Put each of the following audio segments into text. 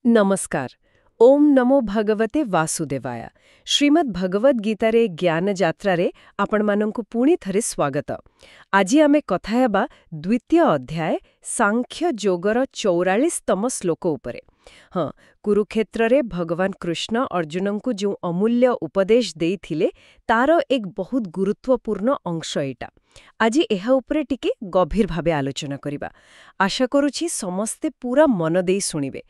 ନମସ୍କାର। ଓମ୍ ନମୋ ଭଗବତେ ବାସୁଦେବାୟ। ଶ୍ରୀମଦ୍ ଭଗବଦ୍ ଗୀତାରେ ଜ୍ଞାନ ଯାତ୍ରାରେ ଆପଣମାନଙ୍କୁ ପୁଣି ଥରେ ସ୍ୱାଗତ। ଆଜି ଆମେ କଥା ହେବା ଦ୍ୱିତୀୟ ଅଧ୍ୟାୟ ସାଂଖ୍ୟ ଯୋଗର 44ତମ ଶ୍ଲୋକ ଉପରେ। ହଁ, କୁରୁକ୍ଷେତ୍ରରେ ଭଗବାନ କୃଷ୍ଣ ଅର୍ଜୁନଙ୍କୁ ଯେଉଁ ଅମୂଲ୍ୟ ଉପଦେଶ ଦେଇଥିଲେ ତାର ଏକ ବହୁତ ଗୁରୁତ୍ୱପୂର୍ଣ୍ଣ ଅଂଶ ଏଇଟା। ଆଜି ଏହା ଉପରେ ଟିକେ ଗଭୀର ଭାବେ ଆଲୋଚନା କରିବା। ଆଶା କରୁଛି ସମସ୍ତେ ପୁରା ମନ ଦେଇ ଶୁଣିବେ,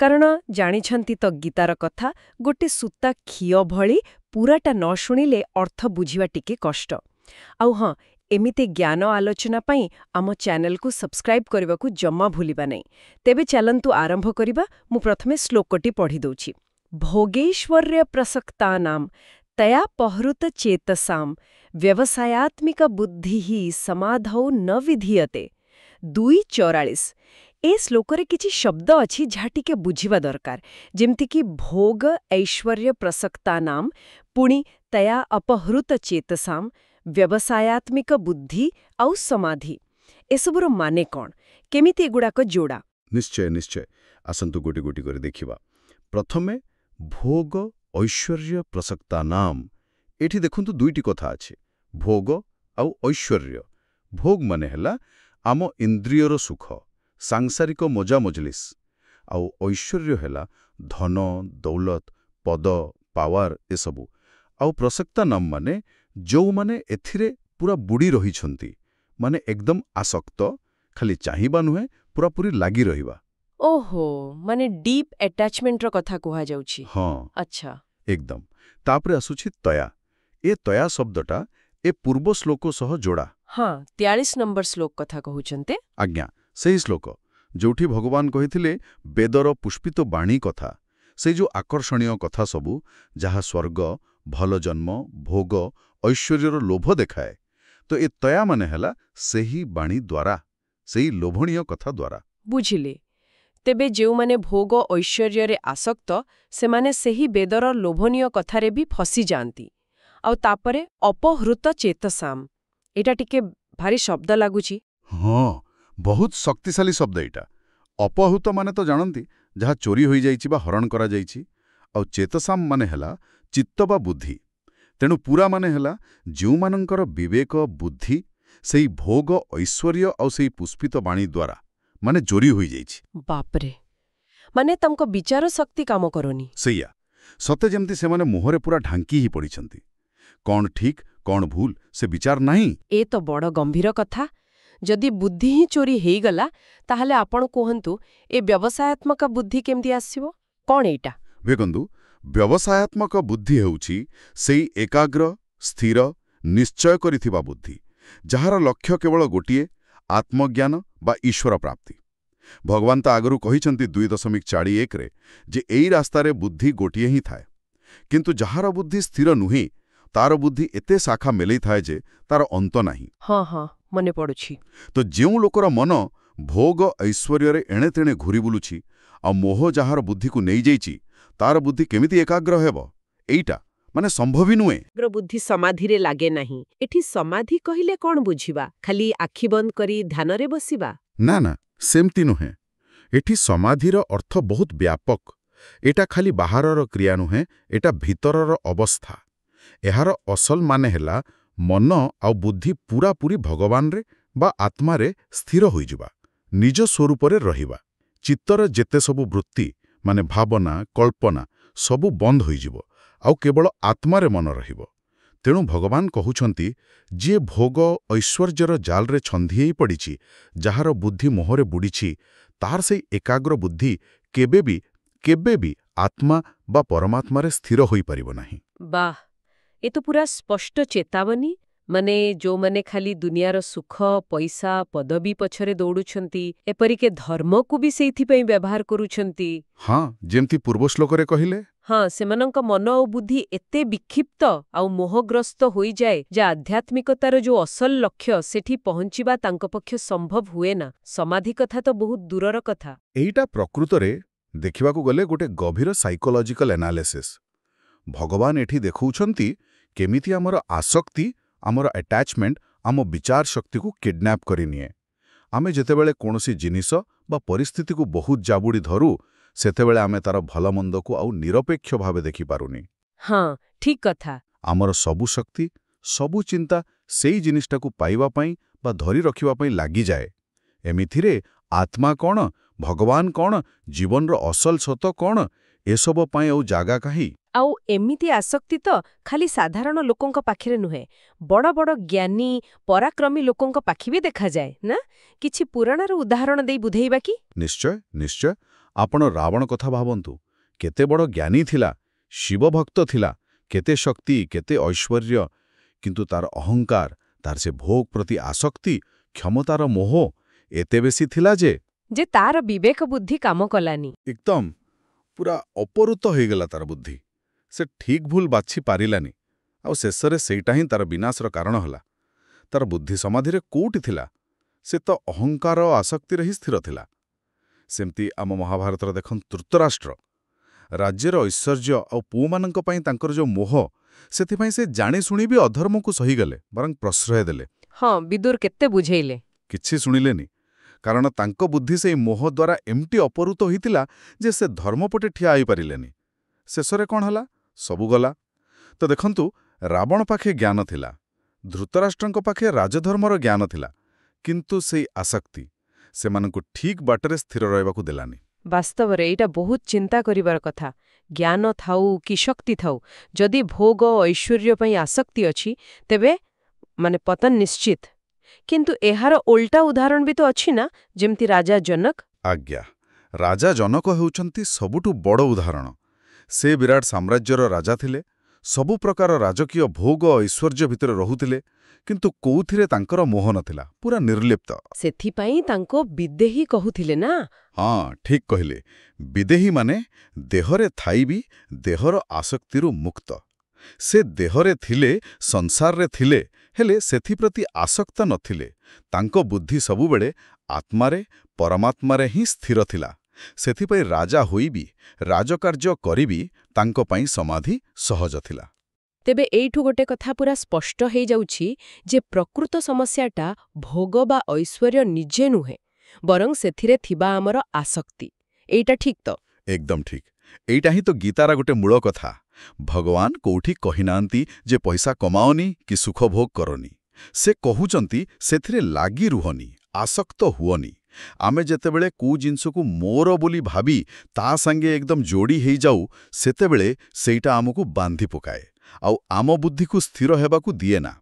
କାରଣ ଜାଣିଛନ୍ତି ତ ଗୀତାର କଥା ଗୋଟେ ସୂତା ଖିଅ ଭଳି ପୁରାଟା ନ ଶୁଣିଲେ ଅର୍ଥ ବୁଝିବା ଟିକେ କଷ୍ଟ। ଆଉ ହଁ, ଏମିତି ଜ୍ଞାନ ଆଲୋଚନା ପାଇଁ ଆମ ଚ୍ୟାନେଲକୁ ସବସ୍କ୍ରାଇବ୍ କରିବାକୁ ଜମା ଭୁଲିବା ନାହିଁ। ତେବେ ଚାଲନ୍ତୁ ଆରମ୍ଭ କରିବା। ମୁଁ ପ୍ରଥମେ ଶ୍ଲୋକଟି ପଢ଼ିଦେଉଛି। ଭୋଗେଶ୍ୱର୍ଯ୍ୟ ପ୍ରସକ୍ତାନାଂ ତୟା ପହୃତ ଚେତସାଂ ବ୍ୟବସାୟାତ୍ମିକ ବୁଦ୍ଧିଃ ସମାଧୌ ନ ବିଧୀୟତେ। 2:44। ଏ ଶ୍ଲୋକରେ କିଛି ଶବ୍ଦ ଅଛି ଯାହା ଟିକେ ବୁଝିବା ଦରକାର, ଯେମିତିକି ଭୋଗ ଐଶ୍ୱର୍ଯ୍ୟ ପ୍ରସକ୍ତାନାଂ, ପୁଣି ତୟା ଅପହୃତ ଚେତସାଂ, ବ୍ୟବସାୟାତ୍ମିକ ବୁଦ୍ଧି ଆଉ ସମାଧି। ଏସବୁର ମାନେ କ'ଣ, କେମିତି ଏଗୁଡ଼ାକ ଯୋଡ଼ା? ନିଶ୍ଚୟ ନିଶ୍ଚୟ, ଆସନ୍ତୁ ଗୋଟି ଗୋଟି କରି ଦେଖିବା। ପ୍ରଥମେ ଭୋଗ ଐଶ୍ୱର୍ଯ୍ୟ ପ୍ରସକ୍ତାନାମ୍। ଏଠି ଦେଖନ୍ତୁ ଦୁଇଟି କଥା ଅଛି, ଭୋଗ ଆଉ ଐଶ୍ୱର୍ଯ୍ୟ। ଭୋଗ ମାନେ ହେଲା ଆମ ଇନ୍ଦ୍ରିୟର ସୁଖ, ସାଂସାରିକ ମଜା ମଜଲିସ୍। ଆଉ ଐଶ୍ୱର୍ଯ୍ୟ ହେଲା ଧନ, ଦୌଲତ, ପଦ, ପାୱାର ଏସବୁ। ଆଉ ପ୍ରସକ୍ତାନାମ୍ ମାନେ ଯେଉଁମାନେ ଏଥିରେ ପୁରା ବୁଡ଼ି ରହିଛନ୍ତି, ମାନେ ଏକଦମ ଆସକ୍ତ, ଖାଲି ଚାହିଁବା ନୁହେଁ, ପୁରାପୁରି ଲାଗି ରହିବା। ଓହୋ, ମାନେ ଡିପ୍ ଆଟାଚମେଣ୍ଟର କଥା କୁହାଯାଉଛି। ହଁ, ଆଚ୍ଛା। ଏକଦମ। ତାପରେ ଆସୁଛି ତୟା। ଏ ତୟା ଶବ୍ଦଟା ଏ ପୂର୍ବ ଶ୍ଲୋକ ସହ ଯୋଡ଼ା। ହଁ, 43 ନମ୍ବର ଶ୍ଲୋକ କଥା କହୁଛନ୍ତି। ଆଜ୍ଞା, ସେହି ଶ୍ଲୋକ ଯୋଉଠି ଭଗବାନ କହିଥିଲେ ବେଦର ପୁଷ୍ପିତ ବାଣୀ କଥା, ସେଇ ଯୋଉ ଆକର୍ଷଣୀୟ କଥା ସବୁ, ଯାହା ସ୍ୱର୍ଗ, ଭଲ ଜନ୍ମ, ଭୋଗ, ଐଶ୍ୱର୍ଯ୍ୟର ଲୋଭ ଦେଖାଏ। ତ ଏ ତୟା ମାନେ ହେଲା ସେହି ବାଣୀ ଦ୍ୱାରା, ସେହି ଲୋଭଣୀୟ କଥା ଦ୍ୱାରା। ବୁଝିଲେ। ତେବେ ଯେଉଁମାନେ ଭୋଗ ଐଶ୍ୱର୍ଯ୍ୟରେ ଆସକ୍ତ, ସେମାନେ ସେହି ବେଦର ଲୋଭନୀୟ କଥାରେ ବି ଫସିଯାଆନ୍ତି। ଆଉ ତାପରେ ଅପହୃତ ଚେତସାମ୍, ଏଇଟା ଟିକେ ଭାରି ଶବ୍ଦ ଲାଗୁଛି। ହଁ, ବହୁତ ଶକ୍ତିଶାଳୀ ଶବ୍ଦ ଏଇଟା। ଅପହୃତ ମାନେ ତ ଜାଣନ୍ତି, ଯାହା ଚୋରି ହୋଇଯାଇଛି ବା ହରଣ କରାଯାଇଛି। ଆଉ ଚେତସାମ୍ ମାନେ ହେଲା ଚିତ୍ତ ବା ବୁଦ୍ଧି। ତେଣୁ ପୁରା ମାନେ ହେଲା ଯେଉଁମାନଙ୍କର ବିବେକ, ବୁଦ୍ଧି ସେଇ ଭୋଗ, ଐଶ୍ୱର୍ଯ୍ୟ ଆଉ ସେଇ ପୁଷ୍ପିତ ବାଣୀ ଦ୍ୱାରା ମାନେ ଚୋରି ହୋଇଯାଇଛି। ବାପରେ, ମାନେ ତାଙ୍କ ବିଚାର ଶକ୍ତି କାମ କରୁନି। ସେଇଆ, ସତେ ଯେମିତି ସେମାନେ ମୁହଁରେ ପୁରା ଢାଙ୍କି ହିଁ ପଡ଼ିଛନ୍ତି। କ'ଣ ଠିକ୍, କ'ଣ ଭୁଲ, ସେ ବିଚାର ନାହିଁ। ଏ ତ ବଡ଼ ଗମ୍ଭୀର କଥା। ଯଦି ବୁଦ୍ଧି ହିଁ ଚୋରି ହେଇଗଲା, ତାହେଲେ ଆପଣ କୁହନ୍ତୁ ଏ ବ୍ୟବସାୟାତ୍ମକ ବୁଦ୍ଧି କେମିତି ଆସିବ? କ'ଣ ଏଇଟା? ଦେଖନ୍ତୁ, ବ୍ୟବସାୟାତ୍ମକ ବୁଦ୍ଧି ହେଉଛି ସେଇ ଏକାଗ୍ର, ସ୍ଥିର, ନିଶ୍ଚୟ କରିଥିବା ବୁଦ୍ଧି, ଯାହାର ଲକ୍ଷ୍ୟ କେବଳ ଗୋଟିଏ, ଆତ୍ମଜ୍ଞାନ ବା ଈଶ୍ୱର ପ୍ରାପ୍ତି। ଭଗବାନ ତ ଆଗରୁ କହିଛନ୍ତି 2.41ରେ ଯେ ଏଇ ରାସ୍ତାରେ ବୁଦ୍ଧି ଗୋଟିଏ ହିଁ ଥାଏ। କିନ୍ତୁ ଯାହାର ବୁଦ୍ଧି ସ୍ଥିର ନୁହେଁ, ତାର ବୁଦ୍ଧି ଏତେ ଶାଖା ମେଲେଇଥାଏ ଯେ ତାର ଅନ୍ତ ନାହିଁ। ହଁ ହଁ, ମନେ ପଡ଼ୁଛି। ତ ଯେଉଁ ଲୋକର ମନ ଭୋଗ ଐଶ୍ୱର୍ଯ୍ୟରେ ଏଣେତେଣେ ଘୂରି ବୁଲୁଛି, ଆଉ ମୋହ ଯାହାର ବୁଦ୍ଧିକୁ ନେଇଯାଇଛି, ତାର ବୁଦ୍ଧି କେମିତି ଏକାଗ୍ର ହେବ? ଏଇଟା ମାନେ ସମ୍ଭବୀ ନୁହେଁ। ବୁଦ୍ଧି ସମାଧିରେ ଲାଗେ ନାହିଁ। ଏଠି ସମାଧି କହିଲେ କ'ଣ ବୁଝିବା? ଖାଲି ଆଖି ବନ୍ଦ କରି ଧ୍ୟାନରେ ବସିବା? ନା ନା, ସେମିତି ନୁହେଁ। ଏଠି ସମାଧିର ଅର୍ଥ ବହୁତ ବ୍ୟାପକ। ଏଟା ଖାଲି ବାହାରର କ୍ରିୟା ନୁହେଁ, ଏଟା ଭିତରର ଅବସ୍ଥା। ଏହାର ଅସଲ ମାନେ ହେଲା ମନ ଆଉ ବୁଦ୍ଧି ପୁରାପୁରି ଭଗବାନରେ ବା ଆତ୍ମାରେ ସ୍ଥିର ହୋଇଯିବା, ନିଜ ସ୍ୱରୂପରେ ରହିବା। ଚିତ୍ତର ଯେତେ ସବୁ ବୃତ୍ତି ମାନେ ଭାବନା, କଳ୍ପନା ସବୁ ବନ୍ଦ ହୋଇଯିବ, ଆଉ କେବଳ ଆତ୍ମାରେ ମନ ରହିବ। ତେଣୁ ଭଗବାନ କହୁଛନ୍ତି, ଯିଏ ଭୋଗ ଐଶ୍ୱର୍ଯ୍ୟର ଜାଲରେ ଛନ୍ଦି ହେଇ ପଡ଼ିଛି, ଯାହାର ବୁଦ୍ଧି ମୋହରେ ବୁଡ଼ିଛି, ତାର ସେଇ ଏକାଗ୍ର ବୁଦ୍ଧି କେବେ ବି ଆତ୍ମା ବା ପରମାତ୍ମାରେ ସ୍ଥିର ହୋଇପାରିବ ନାହିଁ। ବାଃ, ଏ ତ ପୁରା ସ୍ପଷ୍ଟ ଚେତାବନୀ। ମାନେ ଯୋଉମାନେ ଖାଲି ଦୁନିଆର ସୁଖ, ପଇସା, ପଦବୀ ପଛରେ ଦୌଡୁଛନ୍ତି, ଏପରିକି ଧର୍ମକୁ ବି ସେଇଥିପାଇଁ ବ୍ୟବହାର କରୁଛନ୍ତି। ହଁ, ଯେମିତି ପୂର୍ବ ଶ୍ଲୋକରେ କହିଲେ। ହଁ, ସେମାନଙ୍କ ମନ ଆଉ ବୁଦ୍ଧି ଏତେ ବିକ୍ଷିପ୍ତ ଆଉ ମୋହଗ୍ରସ୍ତ ହୋଇଯାଏ ଯେ ଆଧ୍ୟାତ୍ମିକତାର ଯୋଉ ଅସଲ ଲକ୍ଷ୍ୟ, ସେଠି ପହଞ୍ଚିବା ତାଙ୍କ ପକ୍ଷେ ସମ୍ଭବ ହୁଏ ନା। ସମାଧି କଥା ତ ବହୁତ ଦୂରର କଥା। ଏଇଟା ପ୍ରକୃତରେ ଦେଖିବାକୁ ଗଲେ ଗୋଟେ ଗଭୀର ସାଇକୋଲଜିକାଲ ଏନାଲିସିସ୍। ଭଗବାନ ଏଠି ଦେଖାଉଛନ୍ତି କେମିତି ଆମର ଆସକ୍ତି, ଆମର ଆଟାଚମେଣ୍ଟ ଆମ ବିଚାର ଶକ୍ତିକୁ କିଡ୍ନାପ୍ କରିନିଏ। ଆମେ ଯେତେବେଳେ କୌଣସି ଜିନିଷ ବା ପରିସ୍ଥିତିକୁ ବହୁତ ଜାବୁଡ଼ି ଧରୁ, ସେତେବେଳେ ଆମେ ତାର ଭଲମନ୍ଦକୁ ଆଉ ନିରପେକ୍ଷ ଭାବେ ଦେଖିପାରୁନି। ହଁ, ଠିକ୍ କଥା। ଆମର ସବୁ ଶକ୍ତି, ସବୁ ଚିନ୍ତା ସେଇ ଜିନିଷଟାକୁ ପାଇବା ପାଇଁ ବା ଧରି ରଖିବା ପାଇଁ ଲାଗିଯାଏ। ଏମିତିରେ ଆତ୍ମା କ'ଣ, ଭଗବାନ କ'ଣ, ଜୀବନର ଅସଲ ସତ କ'ଣ, ଏସବୁ ପାଇଁ ଆଉ ଜାଗା କାହିଁ? ଆଉ ଏମିତି ଆସକ୍ତି ତ ଖାଲି ସାଧାରଣ ଲୋକଙ୍କ ପାଖରେ ନୁହେଁ, ବଡ଼ ବଡ଼ ଜ୍ଞାନୀ, ପରାକ୍ରମୀ ଲୋକଙ୍କ ପାଖେ ବି ଦେଖାଯାଏ ନା? କିଛି ପୁରାଣର ଉଦାହରଣ ଦେଇ ବୁଝେଇବା କି? ନିଶ୍ଚୟ, ନିଶ୍ଚୟ। ଆପଣ ରାବଣ କଥା ଭାବନ୍ତୁ। କେତେ ବଡ଼ ଜ୍ଞାନୀ ଥିଲା, ଶିବଭକ୍ତ ଥିଲା, କେତେ ଶକ୍ତି, କେତେ ଐଶ୍ୱର୍ଯ୍ୟ, କିନ୍ତୁ ତାର ଅହଙ୍କାର, ତାର ସେ ଭୋଗ ପ୍ରତି ଆସକ୍ତି, କ୍ଷମତାର ମୋହ ଏତେ ବେଶୀ ଥିଲା ଯେ ତାର ବିବେକ ବୁଦ୍ଧି କାମ କଲାନି। ଏକଦମ ପୁରା ଅପହୃତ ହୋଇଗଲା ତାର ବୁଦ୍ଧି। ସେ ଠିକ୍ ଭୁଲ ବାଛି ପାରିଲାନି, ଆଉ ଶେଷରେ ସେଇଟା ହିଁ ତାର ବିନାଶର କାରଣ ହେଲା। ତାର ବୁଦ୍ଧି ସମାଧିରେ କୋଉଠି ଥିଲା? ସେ ତ ଅହଙ୍କାର ଓ ଆସକ୍ତିରେ ହିଁ ସ୍ଥିର ଥିଲା। ସେମିତି ଆମ ମହାଭାରତର ଦେଖନ୍ତୁ ଧୃତରାଷ୍ଟ୍ର। ରାଜ୍ୟର ଐଶ୍ୱର୍ଯ୍ୟ ଆଉ ପୁଅମାନଙ୍କ ପାଇଁ ତାଙ୍କର ଯେଉଁ ମୋହ, ସେଥିପାଇଁ ସେ ଜାଣିଶୁଣି ବି ଅଧର୍ମକୁ ସହିଗଲେ, ବରଂ ପ୍ରଶ୍ରୟ ଦେଲେ। ହଁ, ବିଦୁର କେତେ ବୁଝେଇଲେ, କିଛି ଶୁଣିଲେନି, କାରଣ ତାଙ୍କ ବୁଦ୍ଧି ସେଇ ମୋହ ଦ୍ୱାରା ଏମିତି ଅପହୃତ ହୋଇଥିଲା ଯେ ସେ ଧର୍ମପଟେ ଠିଆ ହୋଇପାରିଲେନି। ଶେଷରେ କ'ଣ ହେଲା? ସବୁ ଗଲା। ତ ଦେଖନ୍ତୁ, ରାବଣ ପାଖେ ଜ୍ଞାନ ଥିଲା, ଧୃତରାଷ୍ଟ୍ରଙ୍କ ପାଖେ ରାଜଧର୍ମର ଜ୍ଞାନ ଥିଲା, କିନ୍ତୁ ସେଇ ଆସକ୍ତି ସେମାନଙ୍କୁ ଠିକ୍ ବାଟରେ ସ୍ଥିର ରହିବାକୁ ଦେଲାନି। ବାସ୍ତବରେ ଏଇଟା ବହୁତ ଚିନ୍ତା କରିବାର କଥା। ଜ୍ଞାନ ଥାଉ କି ଶକ୍ତି ଥାଉ, ଯଦି ଭୋଗ ଐଶ୍ୱର୍ଯ୍ୟ ପାଇଁ ଆସକ୍ତି ଅଛି, ତେବେ ପତନ ନିଶ୍ଚିତ। କିନ୍ତୁ ଏହାର ଓଲଟା ଉଦାହରଣ ବି ତ ଅଛି ନା, ଯେମିତି ରାଜା ଜନକ। ଆଜ୍ଞା, ରାଜା ଜନକ ହେଉଛନ୍ତି ସବୁଠୁ ବଡ଼ ଉଦାହରଣ। ସେ ବିରାଟ ସାମ୍ରାଜ୍ୟର ରାଜା ଥିଲେ, ସବୁ ପ୍ରକାର ରାଜକୀୟ ଭୋଗ ଐଶ୍ୱର୍ଯ୍ୟ ଭିତରେ ରହୁଥିଲେ, କିନ୍ତୁ କୋଉଥିରେ ତାଙ୍କର ମୋହ ନଥିଲା, ପୁରା ନିର୍ଲିପ୍ତ। ସେଥିପାଇଁ ତାଙ୍କ ବିଦେହୀ କହୁଥିଲେ ନା? ହଁ, ଠିକ୍ କହିଲେ। ବିଦେହୀ ମାନେ ଦେହରେ ଥାଇ ବି ଦେହର ଆସକ୍ତିରୁ ମୁକ୍ତ। ସେ ଦେହରେ ଥିଲେ, ସଂସାରରେ ଥିଲେ, ହେଲେ ସେଥିପ୍ରତି ଆସକ୍ତ ନଥିଲେ। ତାଙ୍କ ବୁଦ୍ଧି ସବୁବେଳେ ଆତ୍ମାରେ, ପରମାତ୍ମାରେ ହିଁ ସ୍ଥିର ଥିଲା। ସେଥିପାଇଁ ରାଜା ହୋଇବି, ରାଜକାର୍ଯ୍ୟ କରିବି ତାଙ୍କ ପାଇଁ ସମାଧି ସହଜ ଥିଲା। ତେବେ ଏଇଠୁ ଗୋଟେ କଥା ପୁରା ସ୍ପଷ୍ଟ ହେଇଯାଉଛି ଯେ ପ୍ରକୃତ ସମସ୍ୟାଟା ଭୋଗ ବା ଐଶ୍ୱର୍ଯ୍ୟ ନିଜେ ନୁହେଁ, ବରଂ ସେଥିରେ ଥିବା ଆମର ଆସକ୍ତି। ଏଇଟା ଠିକ୍ ତ? ଏକଦମ ଠିକ୍। ଏଇଟା ହିଁ ତ ଗୀତାର ଗୋଟେ ମୂଳ କଥା। ଭଗବାନ କୋଉଠି କହିନାହାନ୍ତି ଯେ ପଇସା କମାଓନି କି ସୁଖ ଭୋଗ କରନି। ସେ କହୁଛନ୍ତି ସେଥିରେ ଲାଗି ରୁହନି, ଆସକ୍ତ ହୁଅନି। ଆମେ ଯେତେବେଳେ କୋଉ ଜିନିଷକୁ ମୋର ବୋଲି ଭାବି ତା ସାଙ୍ଗେ ଏକଦମ ଯୋଡ଼ି ହେଇଯାଉ, ସେତେବେଳେ ସେଇଟା ଆମକୁ ବାନ୍ଧି ପକାଏ, ଆଉ ଆମ ବୁଦ୍ଧିକୁ ସ୍ଥିର ହେବାକୁ ଦିଏନା।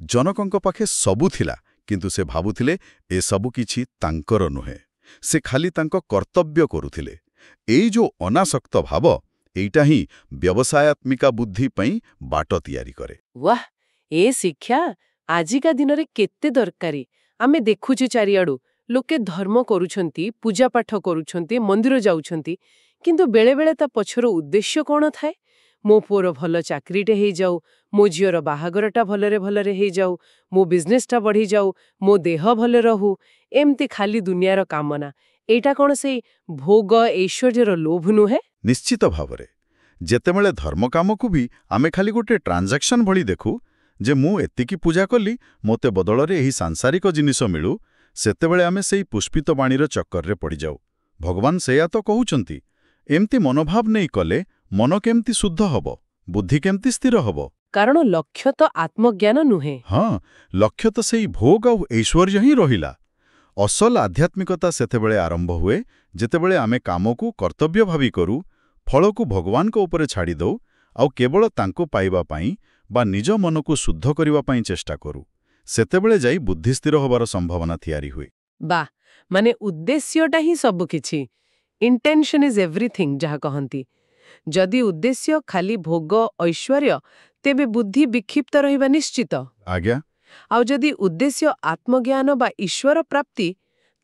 ଜନକଙ୍କ ପାଖେ ସବୁ ଥିଲା, କିନ୍ତୁ ସେ ଭାବୁଥିଲେ ଏସବୁ କିଛି ତାଙ୍କର ନୁହେଁ। ସେ ଖାଲି ତାଙ୍କ କର୍ତ୍ତବ୍ୟ କରୁଥିଲେ। ଏଇ ଯୋଉ ଅନାସକ୍ତ ଭାବ, ଏଇଟା ହିଁ ବ୍ୟବସାୟାତ୍ମିକା ବୁଦ୍ଧି ପାଇଁ ବାଟ ତିଆରି କରେ। ୱାଃ, ଏ ଶିକ୍ଷା ଆଜିକା ଦିନରେ କେତେ ଦରକାରୀ। ଆମେ ଦେଖୁଛୁ ଚାରିଆଡୁ ଲୋକେ ଧର୍ମ କରୁଛନ୍ତି, ପୂଜାପାଠ କରୁଛନ୍ତି, ମନ୍ଦିର ଯାଉଛନ୍ତି, କିନ୍ତୁ ବେଳେବେଳେ ତା ପଛର ଉଦ୍ଦେଶ୍ୟ କ'ଣ ଥାଏ? ମୋ ପୁଅର ଭଲ ଚାକିରିଟେ ହେଇଯାଉ, ମୋ ଝିଅର ବାହାଘରଟା ଭଲରେ ଭଲରେ ହେଇଯାଉ, ମୋ ବିଜନେସଟା ବଢ଼ିଯାଉ, ମୋ ଦେହ ଭଲ ରହୁ, ଏମିତି ଖାଲି ଦୁନିଆର କାମନା। ଏଇଟା କ'ଣ ସେଇ ଭୋଗ ଐଶ୍ୱର୍ଯ୍ୟର ଲୋଭ ନୁହେଁ? ନିଶ୍ଚିତ ଭାବରେ। ଯେତେବେଳେ ଧର୍ମ କାମକୁ ବି ଆମେ ଖାଲି ଗୋଟେ ଟ୍ରାଞ୍ଜାକ୍ସନ୍ ଭଳି ଦେଖୁ, ଯେ ମୁଁ ଏତିକି ପୂଜା କଲି, ମୋତେ ବଦଳରେ ଏହି ସାଂସାରିକ ଜିନିଷ ମିଳୁ, ସେତେବେଳେ ଆମେ ସେଇ ପୁଷ୍ପିତ ବାଣୀର ଚକ୍କରରେ ପଡ଼ିଯାଉ। ଭଗବାନ ସେଇଆ ତ କହୁଛନ୍ତି। ଏମିତି ମନୋଭାବ ନେଇ କଲେ ମନ କେମିତି ଶୁଦ୍ଧ ହବ, ବୁଦ୍ଧି କେମିତି ସ୍ଥିର ହବ? କାରଣ ଲକ୍ଷ୍ୟ ତ ଆତ୍ମଜ୍ଞାନ ନୁହେଁ। ହଁ, ଲକ୍ଷ୍ୟ ତ ସେଇ ଭୋଗ ଆଉ ଐଶ୍ୱର୍ଯ୍ୟ ହିଁ ରହିଲା। ଅସଲ ଆଧ୍ୟାତ୍ମିକତା ସେତେବେଳେ ଆରମ୍ଭ ହୁଏ ଯେତେବେଳେ ଆମେ କାମକୁ କର୍ତ୍ତବ୍ୟ ଭାବି କରୁ, ଫଳକୁ ଭଗବାନଙ୍କ ଉପରେ ଛାଡ଼ିଦେଉ, ଆଉ କେବଳ ତାଙ୍କୁ ପାଇବା ପାଇଁ ବା ନିଜ ମନକୁ ଶୁଦ୍ଧ କରିବା ପାଇଁ ଚେଷ୍ଟା କରୁ। ସେତେବେଳେ ଯାଇ ବୁଦ୍ଧି ସ୍ଥିର ହେବାର ସମ୍ଭାବନା ତିଆରି ହୁଏ। ବାଃ, ଉଦ୍ଦେଶ୍ୟଟା ହିଁ ସବୁକିଛି। ଇଣ୍ଟେନ୍ସନ୍ ଇଜ୍ ଏଭ୍ରିଥିଙ୍ଗ ଯାହା କହନ୍ତି। ଯଦି ଉଦ୍ଦେଶ୍ୟ ଖାଲି ଭୋଗ ଐଶ୍ୱର୍ଯ୍ୟ, ତେବେ ବୁଦ୍ଧି ବିକ୍ଷିପ୍ତ ରହିବା ନିଶ୍ଚିତ। ଆଜ୍ଞା। ଆଉ ଯଦି ଉଦ୍ଦେଶ୍ୟ ଆତ୍ମଜ୍ଞାନ ବା ଈଶ୍ୱର ପ୍ରାପ୍ତି,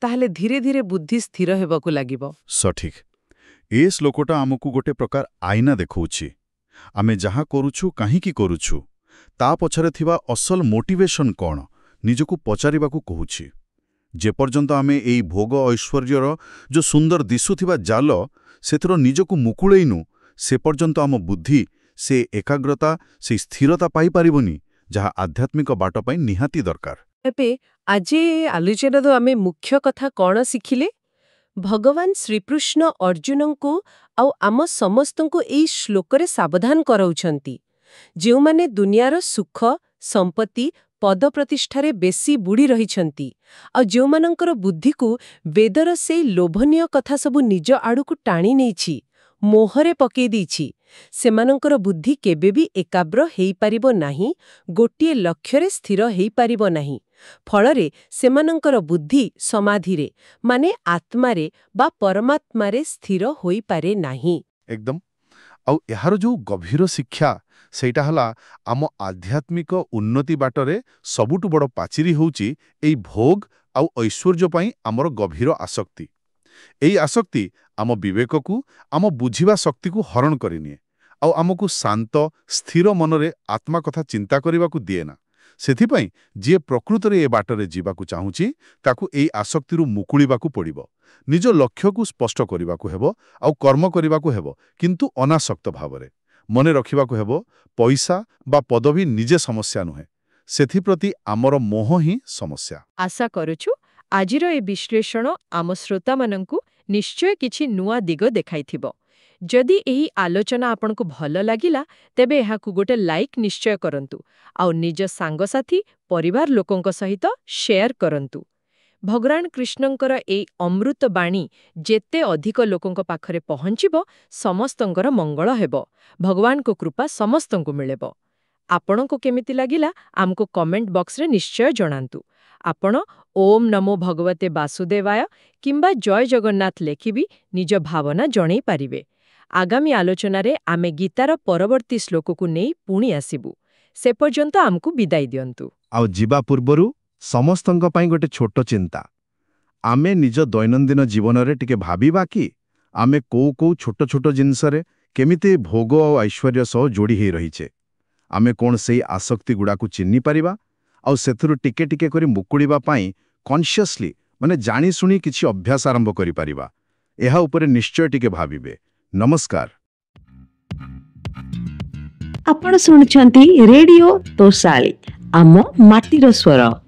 ତାହେଲେ ଧୀରେ ଧୀରେ ବୁଦ୍ଧି ସ୍ଥିର ହେବାକୁ ଲାଗିବ। ସଠିକ୍। ଏ ଶ୍ଲୋକଟା ଆମକୁ ଗୋଟେ ପ୍ରକାର ଆଇନା ଦେଖଉଛି। ଆମେ ଯାହା କରୁଛୁ, କାହିଁକି କରୁଛୁ, ତା ପଛରେ ଥିବା ଅସଲ ମୋଟିଭେସନ୍ କ'ଣ, ନିଜକୁ ପଚାରିବାକୁ କହୁଛି। ଯେପର୍ଯ୍ୟନ୍ତ ଆମେ ଏଇ ଭୋଗ ଐଶ୍ୱର୍ଯ୍ୟର ଯେଉଁ ସୁନ୍ଦର ଦିଶୁଥିବା ଜାଲ, ସେଥିରୁ ନିଜକୁ ମୁକୁଳେଇନୁ, ସେପର୍ଯ୍ୟନ୍ତ ଆମ ବୁଦ୍ଧି ସେ ଏକାଗ୍ରତା, ସେ ସ୍ଥିରତା ପାଇପାରିବନି, ଯାହା ଆଧ୍ୟାତ୍ମିକ ବାଟ ପାଇଁ ନିହାତି ଦରକାର। ଏବେ ଆଜି ଆଲୋଚନାର ଆମେ ମୁଖ୍ୟ କଥା କ'ଣ ଶିଖିଲେ? ଭଗବାନ ଶ୍ରୀକୃଷ୍ଣ ଅର୍ଜୁନଙ୍କୁ ଆଉ ଆମ ସମସ୍ତଙ୍କୁ ଏହି ଶ୍ଲୋକରେ ସାବଧାନ କରାଉଛନ୍ତି। ଯେଉଁମାନେ ଦୁନିଆର ସୁଖ, ସମ୍ପତ୍ତି, ପଦପ୍ରତିଷ୍ଠାରେ ବେଶୀ ବୁଡ଼ି ରହିଛନ୍ତି ଆଉ ଯେଉଁମାନଙ୍କର ବୁଦ୍ଧିକୁ ବେଦର ସେଇ ଲୋଭନୀୟ କଥା ସବୁ ନିଜ ଆଡ଼କୁ ଟାଣି ନେଇଛି, ମୋହରେ ପକେଇ ଦେଇଛି, ସେମାନଙ୍କର ବୁଦ୍ଧି କେବେ ବି ଏକାଗ୍ର ହେଇପାରିବ ନାହିଁ, ଗୋଟିଏ ଲକ୍ଷ୍ୟରେ ସ୍ଥିର ହେଇପାରିବ ନାହିଁ। ଫଳରେ ସେମାନଙ୍କର ବୁଦ୍ଧି ସମାଧିରେ ମାନେ ଆତ୍ମାରେ ବା ପରମାତ୍ମାରେ ସ୍ଥିର ହୋଇପାରେ ନାହିଁ। ଏକଦମ। ଆଉ ଏହାର ଯୋଉ ଗଭୀର ଶିକ୍ଷା ସେଇଟା ହେଲା ଆମ ଆଧ୍ୟାତ୍ମିକ ଉନ୍ନତି ବାଟରେ ସବୁଠୁ ବଡ଼ ପାଚିରି ହେଉଛି ଏଇ ଭୋଗ ଆଉ ଐଶ୍ୱର୍ଯ୍ୟ ପାଇଁ ଆମର ଗଭୀର ଆସକ୍ତି। ଏଇ ଆସକ୍ତି ଆମ ବିବେକକୁ, ଆମ ବୁଝିବା ଶକ୍ତିକୁ ହରଣ କରିନିଏ ଆଉ ଆମକୁ ଶାନ୍ତ, ସ୍ଥିର ମନରେ ଆତ୍ମା କଥା ଚିନ୍ତା କରିବାକୁ ଦିଏ ନା। ସେଥିପାଇଁ ଯିଏ ପ୍ରକୃତରେ ଏ ବାଟରେ ଯିବାକୁ ଚାହୁଁଛି ତାକୁ ଏଇ ଆସକ୍ତିରୁ ମୁକୁଳିବାକୁ ପଡ଼ିବ। ନିଜ ଲକ୍ଷ୍ୟକୁ ସ୍ପଷ୍ଟ କରିବାକୁ ହେବ ଆଉ କର୍ମ କରିବାକୁ ହେବ, କିନ୍ତୁ ଅନାସକ୍ତ ଭାବରେ। ମନେ ରଖିବାକୁ ହେବ, ପଇସା ବା ପଦବୀ ନିଜେ ସମସ୍ୟା ନୁହେଁ, ସେଥିପ୍ରତି ଆମର ମୋହ ହିଁ ସମସ୍ୟା। ଆଶା କରୁଛୁ ଆଜିର ଏ ବିଶ୍ଳେଷଣ ଆମ ଶ୍ରୋତାମାନଙ୍କୁ ନିଶ୍ଚୟ କିଛି ନୂଆ ଦିଗ ଦେଖାଇଥିବ। ଯଦି ଏହି ଆଲୋଚନା ଆପଣଙ୍କୁ ଭଲ ଲାଗିଲା, ତେବେ ଏହାକୁ ଗୋଟେ ଲାଇକ୍ ନିଶ୍ଚୟ କରନ୍ତୁ ଆଉ ନିଜ ସାଙ୍ଗସାଥୀ, ପରିବାର ଲୋକଙ୍କ ସହିତ ସେୟାର କରନ୍ତୁ। ଭଗବାନ କୃଷ୍ଣଙ୍କର ଏହି ଅମୃତ ବାଣୀ ଯେତେ ଅଧିକ ଲୋକଙ୍କ ପାଖରେ ପହଞ୍ଚିବ, ସମସ୍ତଙ୍କର ମଙ୍ଗଳ ହେବ, ଭଗବାନଙ୍କ କୃପା ସମସ୍ତଙ୍କୁ ମିଳିବ। ଆପଣଙ୍କୁ କେମିତି ଲାଗିଲା ଆମକୁ କମେଣ୍ଟ ବକ୍ସରେ ନିଶ୍ଚୟ ଜଣାନ୍ତୁ। ଆପଣ ଓମ୍ ନମୋ ଭଗବତେ ବାସୁଦେବାୟ କିମ୍ବା ଜୟ ଜଗନ୍ନାଥ ଲେଖିବି ନିଜ ଭାବନା ଜଣେଇ ପାରିବେ। ଆଗାମୀ ଆଲୋଚନାରେ ଆମେ ଗୀତାର ପରବର୍ତ୍ତୀ ଶ୍ଲୋକକୁ ନେଇ ପୁଣି ଆସିବୁ। ସେ ପର୍ଯ୍ୟନ୍ତ ଆମକୁ ବିଦାୟ ଦିଅନ୍ତୁ। ଆଉ ଯିବା ପୂର୍ବରୁ ସମସ୍ତଙ୍କ ପାଇଁ ଗୋଟେ ଛୋଟ ଚିନ୍ତା। ଆମେ ନିଜ ଦୈନନ୍ଦିନ ଜୀବନରେ ଟିକେ ଭାବିବା କି ଆମେ କୋଉ ଛୋଟ ଛୋଟ ଜିନିଷରେ କେମିତି ଭୋଗ ଆଉ ଐଶ୍ୱର୍ଯ୍ୟ ସହ ଯୋଡ଼ି ହେଇ ରହିଛେ। ଆମେ କ'ଣ ସେଇ ଆସକ୍ତି ଗୁଡ଼ାକୁ ଚିହ୍ନି ପାରିବା ଆଉ ସେଥିରୁ ଟିକେ ଟିକେ କରି ମୁକୁଳିବା ପାଇଁ କନସିୟସଲି ମାନେ ଜାଣିଶୁଣି କିଛି ଅଭ୍ୟାସ ଆରମ୍ଭ କରିପାରିବା। ଏହା ଉପରେ ନିଶ୍ଚୟ ଟିକେ ଭାବିବେ। ନମସ୍କାର। ଆପଣ ଶୁଣୁଛନ୍ତି ରେଡିଓ ତୋଷାଳୀ, ଆମ ମାଟିର ସ୍ୱର।